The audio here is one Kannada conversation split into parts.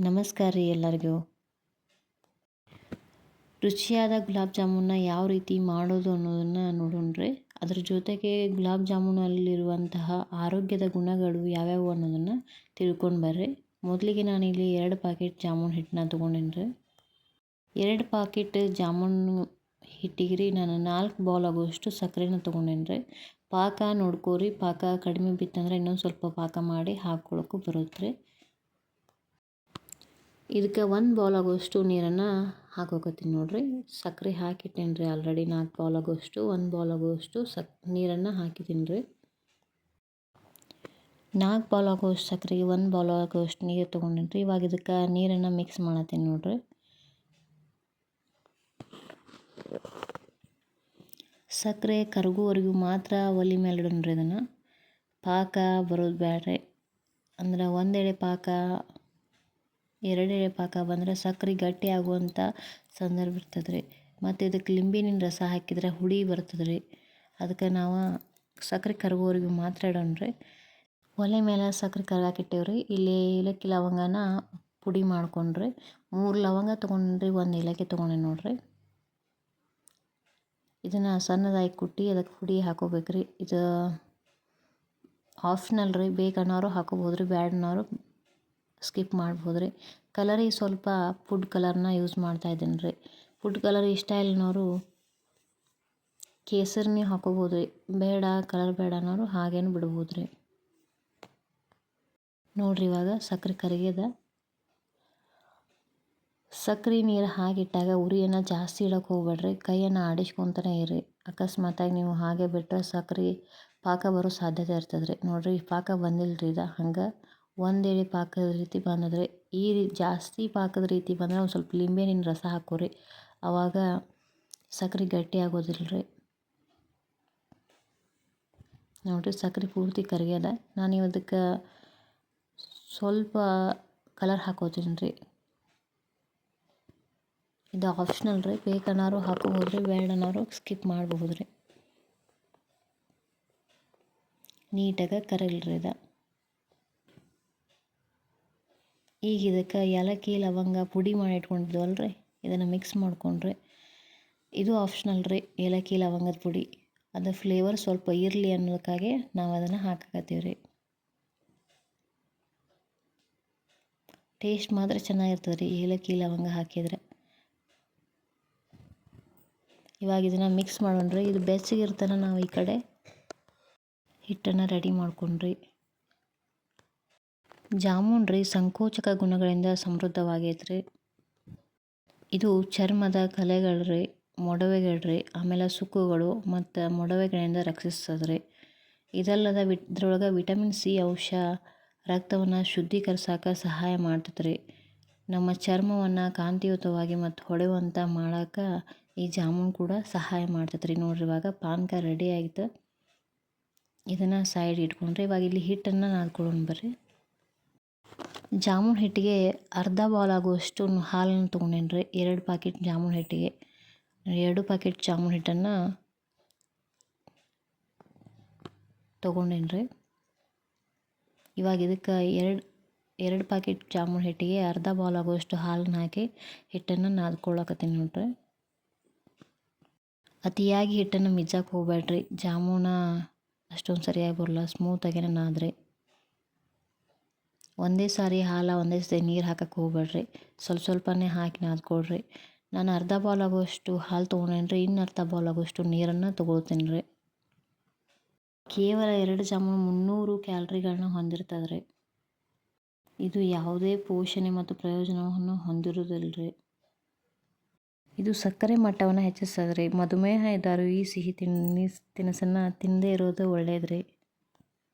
ನಮಸ್ಕಾರ ರೀ ಎಲ್ಲರಿಗೂ. ರುಚಿಯಾದ ಗುಲಾಬ್ ಜಾಮೂನ್ನ ಯಾವ ರೀತಿ ಮಾಡೋದು ಅನ್ನೋದನ್ನು ನೋಡೋಣ್ರಿ. ಅದ್ರ ಜೊತೆಗೆ ಗುಲಾಬ್ ಜಾಮೂನಲ್ಲಿರುವಂತಹ ಆರೋಗ್ಯದ ಗುಣಗಳು ಯಾವ್ಯಾವು ಅನ್ನೋದನ್ನು ತಿಳ್ಕೊಂಡು ಬರ್ರಿ. ಮೊದಲಿಗೆ ನಾನಿಲ್ಲಿ 2 ಪ್ಯಾಕೆಟ್ ಜಾಮೂನ್ ಹಿಟ್ಟನ್ನ ತೊಗೊಂಡೇನಿ ರೀ. 2 ಪ್ಯಾಕೆಟ್ ಜಾಮೂನು ಹಿಟ್ಟಿಗೆ ರೀ ನಾನು 4 ಬೌಲ್ ಆಗುವಷ್ಟು ಸಕ್ಕರೆನ ತೊಗೊಂಡೇನಿ ರೀ. ಪಾಕ ನೋಡ್ಕೋರಿ, ಪಾಕ ಕಡಿಮೆ ಬಿತ್ತಂದ್ರೆ ಇನ್ನೊಂದು ಸ್ವಲ್ಪ ಪಾಕ ಮಾಡಿ ಹಾಕ್ಕೊಳಕ್ಕೂ ಬರುತ್ತೆ ರೀ. ಇದಕ್ಕೆ 1 ಬೌಲ್ ಆಗುವಷ್ಟು ನೀರನ್ನು ಹಾಕೋಕತ್ತೀನಿ ನೋಡಿರಿ. ಸಕ್ಕರೆ ಹಾಕಿಟ್ಟೇನಿ ರೀ ಆಲ್ರೆಡಿ 4 ಬೌಲ್ ಆಗುವಷ್ಟು. 1 ಬೌಲ್ ಆಗುವಷ್ಟು ನೀರನ್ನು ಹಾಕಿದ್ದೀನಿ ರೀ. 4 ಬೌಲ್ ಆಗುವಷ್ಟು ಸಕ್ಕರೆಗೆ 1 ಬೌಲ್ ಆಗುವಷ್ಟು ನೀರು ತೊಗೊಂಡೇನಿ ರೀ. ಇವಾಗ ಇದಕ್ಕೆ ನೀರನ್ನು ಮಿಕ್ಸ್ ಮಾಡತ್ತೀನಿ ನೋಡಿರಿ. ಸಕ್ಕರೆ ಕರಗುವವರೆಗೂ ಮಾತ್ರ ಒಲೆ ಮೇಲೆ ಇಡೋಣ್ರಿ. ಇದನ್ನು ಪಾಕ ಬರೋದು ಬೇಡ್ರಿ. ಅಂದ್ರೆ 1 ಎಳೆ ಪಾಕ 2 ಎಳೆ ಪಾಕ ಬಂದರೆ ಸಕ್ಕರೆ ಗಟ್ಟಿ ಆಗುವಂಥ ಸಂದರ್ಭ ಇರ್ತದೆ ರೀ. ಮತ್ತು ಇದಕ್ಕೆ ಲಿಂಬೆಹಣ್ಣಿನ ರಸ ಹಾಕಿದ್ರೆ ಹುಳಿ ಬರ್ತದೆ ರೀ. ಅದಕ್ಕೆ ನಾವು ಸಕ್ಕರೆ ಕರಗೋವರೆಗೂ ಮಾತ್ರ ಇಡೋಣ್ರಿ. ಒಲೆ ಮೇಲೆ ಸಕ್ಕರೆ ಕರಗಾಕಿಟ್ಟೇವ್ರಿ. ಇಲ್ಲಿ ಏಲಕ್ಕಿ ಲವಂಗನ ಪುಡಿ ಮಾಡ್ಕೊಂಡ್ರಿ. 3 ಲವಂಗ ತೊಗೊಂಡ್ರಿ, 1 ಏಲಕ್ಕಿ ತೊಗೊಂಡೆ ನೋಡ್ರಿ. ಇದನ್ನು ಸಣ್ಣದಾಗಿ ಕುಟ್ಟಿ ಅದಕ್ಕೆ ಪುಡಿ ಹಾಕೋಬೇಕ್ರಿ. ಇದು ಆಪ್ಷನಲ್ ರೀ. ಬೇಕನ್ನೋರು ಹಾಕೋಬೋದು ರೀ, ಬ್ಯಾಡನ್ನೋರು ಸ್ಕಿಪ್ ಮಾಡ್ಬೋದು ರೀ. ಕಲರಿಗೆ ಸ್ವಲ್ಪ ಫುಡ್ ಕಲರ್ನ ಯೂಸ್ ಮಾಡ್ತಾ ಇದ್ದೀನಿ ರೀ. ಫುಡ್ ಕಲರ್ ಇಷ್ಟ ಇಲ್ಲನೋರು ಕೇಸರಿನೇ ಹಾಕೋಬೋದು ರೀ. ಬೇಡ ಕಲರ್ ಬೇಡ ಅನ್ನೋರು ಹಾಗೇನು ಬಿಡ್ಬೋದು ರೀ. ನೋಡಿರಿ ಇವಾಗ ಸಕ್ಕರೆ ಕರಗ್ಯದ. ಸಕ್ಕರೆ ನೀರು ಹಾಕಿಟ್ಟಾಗ ಉರಿಯನ್ನು ಜಾಸ್ತಿ ಇಡೋಕೆ ಹೋಗ್ಬೇಡ್ರಿ. ಕೈಯನ್ನು ಆಡಿಸ್ಕೊತಾನೆ ಇರಿ. ಅಕಸ್ಮಾತಾಗಿ ನೀವು ಹಾಗೆ ಬಿಟ್ಟರೆ ಸಕ್ಕರೆ ಪಾಕ ಬರೋ ಸಾಧ್ಯತೆ ಇರ್ತದೆ ರೀ. ನೋಡಿರಿ ಪಾಕ ಬಂದಿಲ್ಲ ರೀ. ಇದು ಹಂಗೆ 1 ಎಳೆ ಪಾಕದ ರೀತಿ ಬಂದದ್ರಿ. ಈ ಜಾಸ್ತಿ ಪಾಕದ ರೀತಿ ಬಂದರೆ ಒಂದು ಸ್ವಲ್ಪ ಲಿಂಬೆಹಣ್ಣಿನ ರಸ ಹಾಕೋರಿ. ಆವಾಗ ಸಕ್ಕರೆ ಗಟ್ಟಿ ಆಗೋದಿಲ್ಲ ರೀ. ನೋಡಿರಿ ಸಕ್ಕರೆ ಪೂರ್ತಿ ಕರಗ್ಯದ. ನಾನು ಇವದಕ್ಕೆ ಸ್ವಲ್ಪ ಕಲರ್ ಹಾಕೋತೀನಿ ರೀ. ಇದು ಆಪ್ಷನಲ್ ರೀ. ಬೇಕನ್ನೋರು ಹಾಕೋಬೋದು ರೀ, ಬೇಡನ್ನೋರು ಸ್ಕಿಪ್ ಮಾಡಬಹುದು ರೀ. ನೀಟಾಗಿ ಕರಗಲ್ರಿ ಇದು. ಈಗ ಇದಕ್ಕೆ ಏಲಕ್ಕಿ ಲವಂಗ ಪುಡಿ ಮಾಡಿ ಇಟ್ಕೊಂಡಿದ್ವಲ್ಲ ರೀ, ಇದನ್ನು ಮಿಕ್ಸ್ ಮಾಡ್ಕೊಂಡ್ರಿ. ಇದು ಆಪ್ಷನಲ್ ರೀ. ಏಲಕ್ಕಿ ಲವಂಗದ ಪುಡಿ ಅದು ಫ್ಲೇವರ್ ಸ್ವಲ್ಪ ಇರಲಿ ಅನ್ನೋದಕ್ಕಾಗಿ ನಾವು ಅದನ್ನು ಹಾಕಕತ್ತೀವಿ ರೀ. ಟೇಸ್ಟ್ ಮಾತ್ರ ಚೆನ್ನಾಗಿರ್ತದೆ ರೀ ಏಲಕ್ಕಿ ಲವಂಗ ಹಾಕಿದರೆ. ಇವಾಗ ಇದನ್ನು ಮಿಕ್ಸ್ ಮಾಡೋಣ್ರಿ. ಇದು ಬೆಚ್ಚಗಿರ್ತಾನೆ ನಾವು ಈ ಕಡೆ ಹಿಟ್ಟನ್ನು ರೆಡಿ ಮಾಡ್ಕೊಂಡ್ರಿ. ಜಾಮೂನ್ ರೀ ಸಂಕೋಚಕ ಗುಣಗಳಿಂದ ಸಮೃದ್ಧವಾಗೈತ್ರಿ. ಇದು ಚರ್ಮದ ಕಲೆಗಳ್ರಿ, ಮೊಡವೆಗಳ್ರಿ, ಆಮೇಲೆ ಸುಕ್ಕುಗಳು ಮತ್ತು ಮೊಡವೆಗಳಿಂದ ರಕ್ಷಿಸ್ತದೆ. ಇದಲ್ಲದ ಇದ್ರೊಳಗೆ ವಿಟಮಿನ್ ಸಿ ಅಂಶ ರಕ್ತವನ್ನು ಶುದ್ಧೀಕರಿಸೋಕೆ ಸಹಾಯ ಮಾಡ್ತದೆ. ನಮ್ಮ ಚರ್ಮವನ್ನು ಕಾಂತಿಯುತವಾಗಿ ಮತ್ತು ಹೊಳೆಯುವಂಥ ಮಾಡೋಕೆ ಈ ಜಾಮೂನ್ ಕೂಡ ಸಹಾಯ ಮಾಡ್ತದೆ ರೀ. ನೋಡಿರಿ ಇವಾಗ ಪಾನಕ ರೆಡಿ ಆಯಿತು. ಇದನ್ನು ಸೈಡ್ ಇಟ್ಕೊಂಡ್ರಿ. ಇವಾಗ ಇಲ್ಲಿ ಹಿಟ್ಟನ್ನು ನಾದ್ಕೊಳ್ಳೋಣ ಬರ್ರಿ. ಜಾಮೂನ್ ಹಿಟ್ಟಿಗೆ ಅರ್ಧ ಬೌಲ್ ಆಗುವಷ್ಟು ಹಾಲನ್ನು ತೊಗೊಂಡೇನಿ ರೀ. 2 ಪ್ಯಾಕೆಟ್ ಜಾಮೂನ್ ಹಿಟ್ಟಿಗೆ 2 ಪ್ಯಾಕೆಟ್ ಜಾಮೂನ್ ಹಿಟ್ಟನ್ನು ತೊಗೊಂಡೇನಿ ರೀ. ಇವಾಗ ಇದಕ್ಕೆ 2 ಪ್ಯಾಕೆಟ್ ಜಾಮೂನ್ ಹಿಟ್ಟಿಗೆ ಅರ್ಧ ಬೌಲ್ ಆಗುವಷ್ಟು ಹಾಲನ್ನು ಹಾಕಿ ಹಿಟ್ಟನ್ನು ನಾದ್ಕೊಳ್ಳಕತ್ತೀನಿ ನೋಡ್ರಿ. ಅತಿಯಾಗಿ ಹಿಟ್ಟನ್ನು ಮಿಜ್ಜಕ್ಕೆ ಹೋಗ್ಬೇಡ್ರಿ. ಜಾಮೂನ ಅಷ್ಟೊಂದು ಸರಿಯಾಗಿ ಬರಲ್ಲ, ಸ್ಮೂತಾಗೇನೆ ನಾದ್ರಿ. ಒಂದೇ ಸಾರಿ ಒಂದೇ ಸಾರಿ ನೀರು ಹಾಕಕ್ಕೆ ಹೋಗ್ಬೇಡ್ರಿ. ಸ್ವಲ್ಪನೇ ಹಾಕಿ ನಾದ್ಕೊಳ್ರಿ. ನಾನು ಅರ್ಧ ಬೌಲ್ ಆಗುವಷ್ಟು ಹಾಲು ತೊಗೊಂಡೇನಿ ರೀ. ಇನ್ನು ಅರ್ಧ ಬೌಲ್ ಆಗುವಷ್ಟು ನೀರನ್ನು ತೊಗೊಳ್ತೀನಿ ರೀ. ಕೇವಲ 2 ಜಾಮೂನು 300 ಕ್ಯಾಲರಿಗಳನ್ನ ಹೊಂದಿರ್ತದೆ ರೀ. ಇದು ಯಾವುದೇ ಪೋಷಣೆ ಮತ್ತು ಪ್ರಯೋಜನವನ್ನು ಹೊಂದಿರುವುದಿಲ್ಲ ರೀ. ಇದು ಸಕ್ಕರೆ ಮಟ್ಟವನ್ನು ಹೆಚ್ಚಿಸ್ತದೆ ರೀ. ಮಧುಮೇಹ ಇದ್ದರು ಈ ಸಿಹಿ ತಿನಿಸನ್ನು ತಿನ್ನದೇ ಇರೋದು ಒಳ್ಳೇದು ರೀ.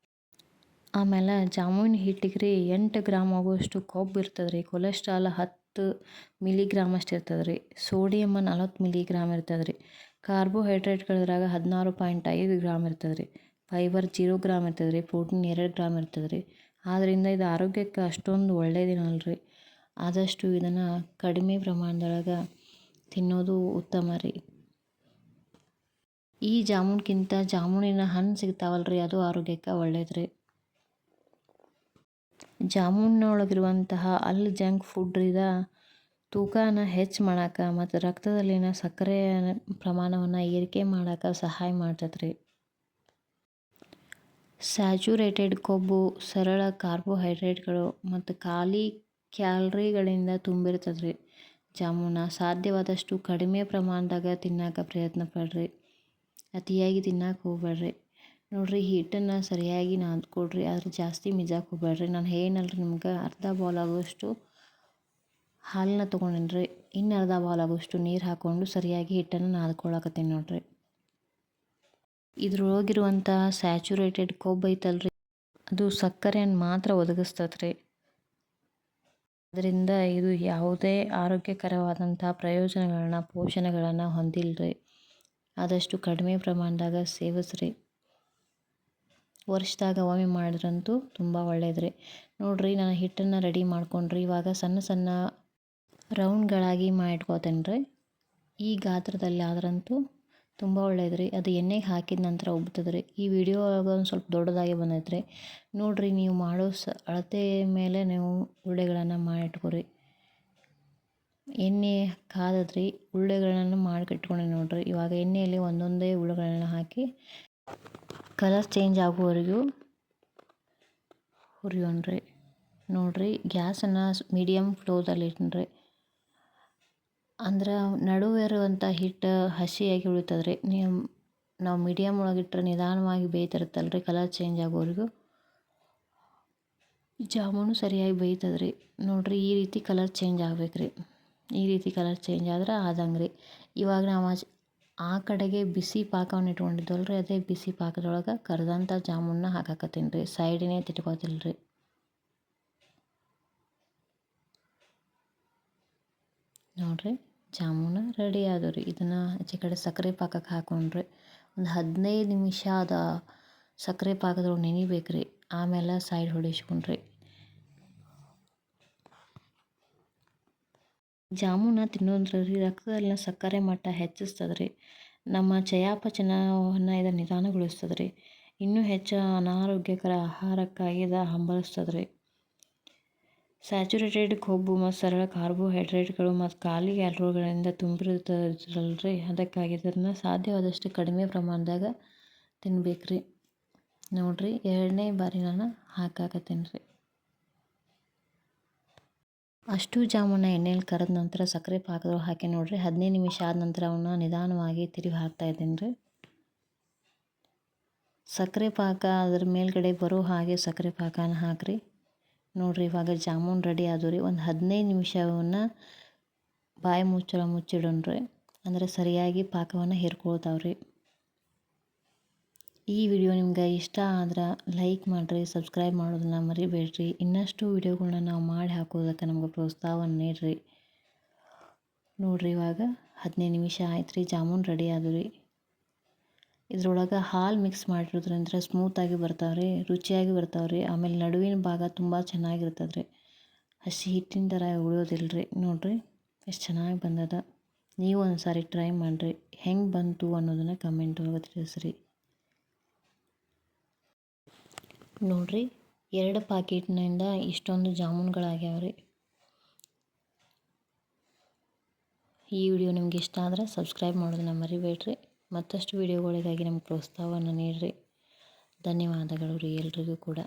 ಆಮೇಲೆ ಜಾಮೂನ್ ಹಿಟ್ಟಿಗೆ ರೀ 8 ಗ್ರಾಮ್ ಆಗುವಷ್ಟು ಕೊಬ್ಬು ಇರ್ತದೆ ರೀ. ಕೊಲೆಸ್ಟ್ರಾಲ್ 10 ಮಿಲಿಗ್ರಾಮ್ ಅಷ್ಟು ಇರ್ತದೆ ರೀ. ಸೋಡಿಯಮ್ 40 ಮಿಲಿಗ್ರಾಮ್ ಇರ್ತದೆ ರೀ. ಕಾರ್ಬೋಹೈಡ್ರೇಟ್ಗಳಿದ್ರಾಗ 16.5 ಗ್ರಾಮ್ ಇರ್ತದೆ ರೀ. ಫೈಬರ್ 0 ಗ್ರಾಮ್ ಇರ್ತದೆ ರೀ. ಪ್ರೋಟೀನ್ 2 ಗ್ರಾಮ್ ಇರ್ತದೆ ರೀ. ಆದ್ದರಿಂದ ಇದು ಆರೋಗ್ಯಕ್ಕೆ ಅಷ್ಟೊಂದು ಒಳ್ಳೆಯದೇನಲ್ಲ ರೀ. ಆದಷ್ಟು ಇದನ್ನು ಕಡಿಮೆ ಪ್ರಮಾಣದೊಳಗೆ ತಿನ್ನೋದು ಉತ್ತಮ ರೀ. ಈ ಜಾಮೂನ್ಗಿಂತ ಜಾಮೂನಿನ ಹಣ್ಣು ಸಿಗ್ತಾವಲ್ಲ ರೀ, ಅದು ಆರೋಗ್ಯಕ್ಕೆ ಒಳ್ಳೇದು ರೀ. ಜಾಮೂನ್ನೊಳಗಿರುವಂತಹ ಜಂಕ್ ಫುಡ್ ತೂಕನ ಹೆಚ್ಚು ಮಾಡೋಕೆ ಮತ್ತು ರಕ್ತದಲ್ಲಿನ ಸಕ್ಕರೆಯ ಪ್ರಮಾಣವನ್ನು ಏರಿಕೆ ಮಾಡೋಕೆ ಸಹಾಯ ಮಾಡ್ತೈತ್ರಿ. ಸ್ಯಾಚುರೇಟೆಡ್ ಕೊಬ್ಬು, ಸರಳ ಕಾರ್ಬೋಹೈಡ್ರೇಟ್ಗಳು ಮತ್ತು ಖಾಲಿ ಕ್ಯಾಲರಿಗಳಿಂದ ತುಂಬಿರ್ತದ್ರಿ. ಜಾಮೂನ ಸಾಧ್ಯವಾದಷ್ಟು ಕಡಿಮೆ ಪ್ರಮಾಣದಾಗ ತಿನ್ನೋಕೆ ಪ್ರಯತ್ನ ಪಡ್ರಿ. ಅತಿಯಾಗಿ ತಿನ್ನಕ್ಕೆ ಹೋಗ್ಬೇಡ್ರಿ. ನೋಡಿರಿ, ಹಿಟ್ಟನ್ನು ಸರಿಯಾಗಿ ನಾದ್ಕೊಳ್ರಿ, ಆದ್ರೆ ಜಾಸ್ತಿ ಮಿಜಾಕ್ಕೆ ಹೋಗ್ಬೇಡ್ರಿ. ನಾನು ಏನಲ್ರಿ ನಿಮ್ಗೆ ಅರ್ಧ ಬೌಲ್ ಆಗೋಷ್ಟು ಹಾಲನ್ನ ತೊಗೊಂಡಿನ್ರಿ, ಇನ್ನು ಅರ್ಧ ಬೌಲ್ ಆಗೋಷ್ಟು ನೀರು ಹಾಕ್ಕೊಂಡು ಸರಿಯಾಗಿ ಹಿಟ್ಟನ್ನು ನಾದ್ಕೊಳಕತ್ತೀನಿ ನೋಡಿರಿ. ಇದ್ರೊಳಗಿರುವಂಥ ಸ್ಯಾಚುರೇಟೆಡ್ ಕೊಬ್ಬು ಐತಲ್ರಿ, ಅದು ಸಕ್ಕರೆಯನ್ನು ಮಾತ್ರ ಒದಗಿಸ್ತತ್ರಿ. ಅದರಿಂದ ಇದು ಯಾವುದೇ ಆರೋಗ್ಯಕರವಾದಂಥ ಪ್ರಯೋಜನಗಳನ್ನ ಪೋಷಣೆಗಳನ್ನು ಹೊಂದಿಲ್ರಿ. ಆದಷ್ಟು ಕಡಿಮೆ ಪ್ರಮಾಣದಾಗ ಸೇವಿಸ್ರಿ. ವರ್ಷದಾಗ ಒಮ್ಮೆ ಮಾಡಿದ್ರಂತೂ ತುಂಬ ಒಳ್ಳೇದ್ರಿ. ನೋಡಿರಿ, ನಾನು ಹಿಟ್ಟನ್ನು ರೆಡಿ ಮಾಡ್ಕೊಂಡ್ರಿ. ಇವಾಗ ಸಣ್ಣ ಸಣ್ಣ ರೌಂಡ್ಗಳಾಗಿ ಮಾಡಿಟ್ಕೋತೇನೆ ರೀ. ಈ ಗಾತ್ರದಲ್ಲಿ ಆದ್ರಂತೂ ತುಂಬ ಒಳ್ಳೇದ್ರಿ. ಅದು ಎಣ್ಣೆಗೆ ಹಾಕಿದ ನಂತರ ಉಬ್ತದ್ರಿ. ಈ ವಿಡಿಯೋ ಒಳಗೆ ಒಂದು ಸ್ವಲ್ಪ ದೊಡ್ಡದಾಗಿ ಬಂದೈತ್ರಿ. ನೋಡಿರಿ, ನೀವು ಮಾಡೋ ಅಳತೆ ಮೇಲೆ ನೀವು ಉಳ್ಳೆಗಳನ್ನು ಮಾಡಿಟ್ಕೊರಿ. ಎಣ್ಣೆ ಕಾದದ್ರಿ, ಉಳ್ಳೆಗಳನ್ನು ಮಾಡಿಟ್ಕೊಂಡೆ ನೋಡಿರಿ. ಇವಾಗ ಎಣ್ಣೆಯಲ್ಲಿ ಒಂದೊಂದೇ ಉಳ್ಳೆಗಳನ್ನ ಹಾಕಿ ಕಲರ್ ಚೇಂಜ್ ಆಗುವವರೆಗೂ ಹುರಿಯೋಣ್ರಿ. ನೋಡಿರಿ, ಗ್ಯಾಸನ್ನು ಮೀಡಿಯಮ್ ಫ್ಲೋದಲ್ಲಿ ಇಟ್ರಿ. ಅಂದ್ರೆ ನಡುವೆ ಇರುವಂಥ ಹಿಟ್ಟು ಹಸಿಯಾಗಿ ಉಳಿತದ್ರಿ. ನಾವು ಮೀಡಿಯಮ್ ಒಳಗಿಟ್ರೆ ನಿಧಾನವಾಗಿ ಬೇಯ್ತಿರುತ್ತಲ್ರಿ, ಕಲರ್ ಚೇಂಜ್ ಆಗೋವರೆಗೂ ಜಾಮೂನು ಸರಿಯಾಗಿ ಬೇಯ್ತದ್ರಿ. ನೋಡಿರಿ, ಈ ರೀತಿ ಕಲರ್ ಚೇಂಜ್ ಆಗ್ಬೇಕ್ರಿ. ಈ ರೀತಿ ಕಲರ್ ಚೇಂಜ್ ಆದ್ರೆ ಆದಂಗ್ರಿ. ಇವಾಗ ನಾವು ಆ ಕಡೆಗೆ ಬಿಸಿ ಪಾಕವನ್ನು ಇಟ್ಕೊಂಡಿದ್ದವಲ್ರಿ, ಅದೇ ಬಿಸಿ ಪಾಕದೊಳಗೆ ಕರೆದಂಥ ಜಾಮೂನ್ನ ಹಾಕಾಕತ್ತೀನಿ ರೀ. ಸೈಡಿನೇ ತಿಟ್ಕೋತಿಲ್ರಿ. ನೋಡಿರಿ, ಜಾಮೂನು ರೆಡಿ ಆದವು ರೀ. ಇದನ್ನು ಆಚೆ ಕಡೆ ಸಕ್ಕರೆ ಪಾಕಕ್ಕೆ ಹಾಕೊಂಡ್ರಿ. ಒಂದು 15 ನಿಮಿಷ ಅದ ಸಕ್ಕರೆ ಪಾಕದೊಳಗೆ ನೆನಿಬೇಕ್ರಿ. ಆಮೇಲೆ ಸೈಡ್ ಹೊಡಿಸ್ಕೊಂಡ್ರಿ. ಜಾಮೂನ ತಿನ್ನೋದ್ರಲ್ಲಿ ರಕ್ತದಲ್ಲಿನ ಸಕ್ಕರೆ ಮಟ್ಟ ಹೆಚ್ಚಿಸ್ತದ್ರಿ. ನಮ್ಮ ಚಯಾಪಚಯವನ್ನು ಇದು ನಿಧಾನಗೊಳಿಸ್ತದ್ರಿ. ಇನ್ನೂ ಹೆಚ್ಚು ಅನಾರೋಗ್ಯಕರ ಆಹಾರಕ್ಕಾಗಿ ಇದು ಹಂಬಲಿಸ್ತದ್ರಿ. ಸ್ಯಾಚುರೇಟೆಡ್ ಕೊಬ್ಬು ಮತ್ತು ಸರಳ ಕಾರ್ಬೋಹೈಡ್ರೇಟ್ಗಳು ಮತ್ತು ಖಾಲಿ ಕ್ಯಾಲರಿಗಳಿಂದ ತುಂಬಿರ್ತದಲ್ರಿ, ಅದಕ್ಕಾಗಿ ಇದನ್ನು ಸಾಧ್ಯವಾದಷ್ಟು ಕಡಿಮೆ ಪ್ರಮಾಣದಾಗ ತಿನ್ಬೇಕ್ರಿ. ನೋಡಿರಿ, 2ನೇ ಬಾರಿ ನಾನು ಹಾಕಾಕತ್ತೀನಿ ರೀ. ಅಷ್ಟು ಜಾಮೂನ ಎಣ್ಣೆಯಲ್ಲಿ ಕರೆದ ನಂತರ ಸಕ್ಕರೆ ಪಾಕದೊಳಗೆ ಹಾಕಿ ನೋಡಿರಿ. 15 ನಿಮಿಷ ಆದ ನಂತರ ಅವನ್ನ ನಿಧಾನವಾಗಿ ತಿರುಗಿ ಹಾಕ್ತಾಯಿದ್ದೀನಿ ರೀ. ಸಕ್ಕರೆ ಪಾಕ ಅದ್ರ ಮೇಲ್ಗಡೆ ಬರೋ ಹಾಗೆ ಸಕ್ಕರೆ ಪಾಕನ ಹಾಕಿರಿ. ನೋಡಿರಿ, ಇವಾಗ ಜಾಮೂನ್ ರೆಡಿ ಆದವು ರೀ. ಒಂದು 15 ನಿಮಿಷವನ್ನು ಬಾಯಿ ಮುಚ್ಚಳ ಮುಚ್ಚಿಡೋಣ್ರಿ. ಅಂದರೆ ಸರಿಯಾಗಿ ಪಾಕವನ್ನು ಹೀರ್ಕೊಳ್ತಾವ್ರಿ. ಈ ವಿಡಿಯೋ ನಿಮ್ಗೆ ಇಷ್ಟ ಆದ್ರೆ ಲೈಕ್ ಮಾಡಿರಿ, ಸಬ್ಸ್ಕ್ರೈಬ್ ಮಾಡೋದನ್ನ ಮರಿಬೇಡ್ರಿ. ಇನ್ನಷ್ಟು ವಿಡಿಯೋಗಳನ್ನ ನಾವು ಮಾಡಿ ಹಾಕೋದಕ್ಕೆ ನಮ್ಗೆ ಪ್ರೋತ್ಸಾಹವನ್ನು ನೀಡಿರಿ. ನೋಡಿರಿ, ಇವಾಗ 15 ನಿಮಿಷ ಆಯ್ತು ರೀ. ಜಾಮೂನ್ ರೆಡಿ ಆದವು ರೀ. ಇದ್ರೊಳಗೆ ಹಾಲು ಮಿಕ್ಸ್ ಮಾಡಿರೋದ್ರಿಂದ ಸ್ಮೂತಾಗಿ ಬರ್ತಾವ್ರಿ, ರುಚಿಯಾಗಿ ಬರ್ತಾವ್ರಿ. ಆಮೇಲೆ ನಡುವಿನ ಭಾಗ ತುಂಬ ಚೆನ್ನಾಗಿರ್ತದೆ ರೀ. ಹಸಿ ಹಿಟ್ಟಿನ ಥರ ಉಳಿಯೋದಿಲ್ರಿ. ನೋಡಿರಿ, ಎಷ್ಟು ಚೆನ್ನಾಗಿ ಬಂದದ. ನೀವು ಒಂದು ಸಾರಿ ಟ್ರೈ ಮಾಡಿರಿ. ಹೆಂಗೆ ಬಂತು ಅನ್ನೋದನ್ನು ಕಮೆಂಟ್ ಒಳಗೆ ತಿಳಿಸ್ರಿ. ನೋಡಿರಿ, 2 ಪ್ಯಾಕೆಟ್ನಿಂದ ಇಷ್ಟೊಂದು ಜಾಮೂನ್ಗಳಾಗ್ಯಾವ್ರಿ. ಈ ವಿಡಿಯೋ ನಿಮ್ಗೆ ಇಷ್ಟ ಆದರೆ ಸಬ್ಸ್ಕ್ರೈಬ್ ಮಾಡೋದನ್ನ ಮರಿಬೇಡ್ರಿ. ಮತ್ತಷ್ಟು ವಿಡಿಯೋಗಳಿಗಾಗಿ ನಮ್ಗೆ ಪ್ರೋತ್ಸಾಹವನ್ನು ನೀಡಿರಿ. ಧನ್ಯವಾದಗಳು ರೀ ಎಲ್ರಿಗೂ ಕೂಡ.